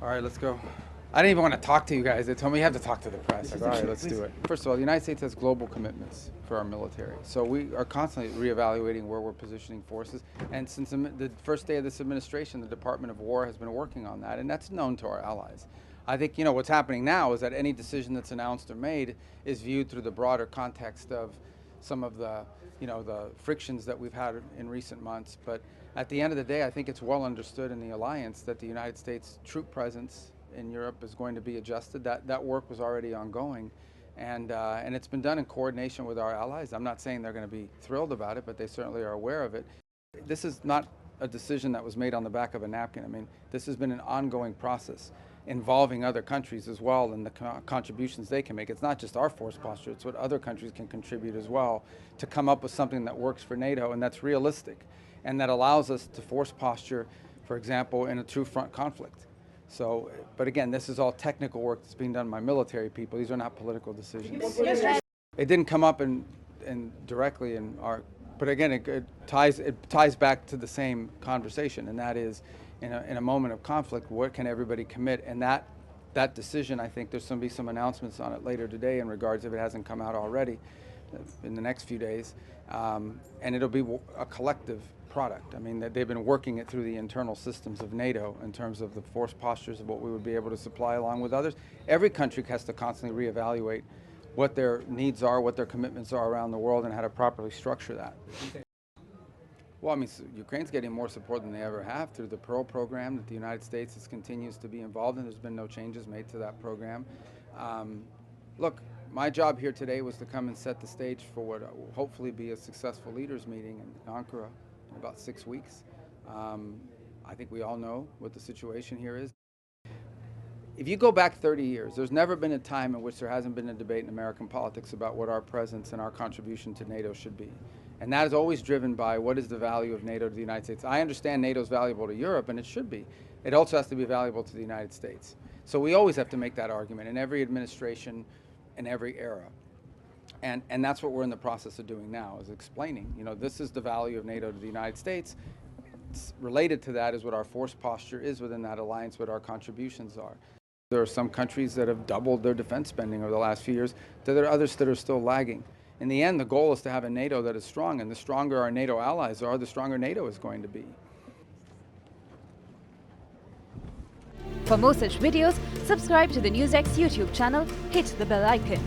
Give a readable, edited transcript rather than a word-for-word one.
All right, let's go. I didn't even want to talk to you guys. They told me you have to talk to the press. Like, all right, let's do it. First of all, the United States has global commitments for our military. So we are constantly reevaluating where we're positioning forces. And since the first day of this administration, the Department of War has been working on that, and that's known to our allies. I think, what's happening now is that any decision that's announced or made is viewed through the broader context of some of the, the frictions that we've had in recent months. But at the end of the day, I think it's well understood in the alliance that the United States troop presence in Europe is going to be adjusted. That work was already ongoing, and it's been done in coordination with our allies. I'm not saying they're going to be thrilled about it, but they certainly are aware of it. This is not a decision that was made on the back of a napkin. I mean, this has been an ongoing process involving other countries as well and the contributions they can make. It's not just our force posture, it's what other countries can contribute as well to come up with something that works for NATO and that's realistic and that allows us to force posture, for example, in a true front conflict. So, but again, this is all technical work that's being done by military people. These are not political decisions. It didn't come up in directly in our, but again, it ties back to the same conversation, and that is, in a moment of conflict, what can everybody commit? And that decision, I think there's going to be some announcements on it later today in regards, if it hasn't come out already, in the next few days, and it'll be a collective product. I mean, they've been working it through the internal systems of NATO in terms of the force postures of what we would be able to supply along with others. Every country has to constantly reevaluate what their needs are, what their commitments are around the world, and how to properly structure that. Well, I mean, Ukraine's getting more support than they ever have through the Pearl program that the United States continues to be involved in. There's been no changes made to that program. Look, my job here today was to come and set the stage for what will hopefully be a successful leaders meeting in Ankara in about 6 weeks. I think we all know what the situation here is. If you go back 30 years, there's never been a time in which there hasn't been a debate in American politics about what our presence and our contribution to NATO should be. And that is always driven by what is the value of NATO to the United States. I understand NATO is valuable to Europe, and it should be. It also has to be valuable to the United States. So we always have to make that argument in every administration, in every era. And that's what we're in the process of doing now, is explaining, this is the value of NATO to the United States. It's related to that is what our force posture is within that alliance, what our contributions are. There are some countries that have doubled their defense spending over the last few years. There are others that are still lagging. In the end, the goal is to have a NATO that is strong, and the stronger our NATO allies are, the stronger NATO is going to be. For more such videos, subscribe to the NewsX YouTube channel, hit the bell icon.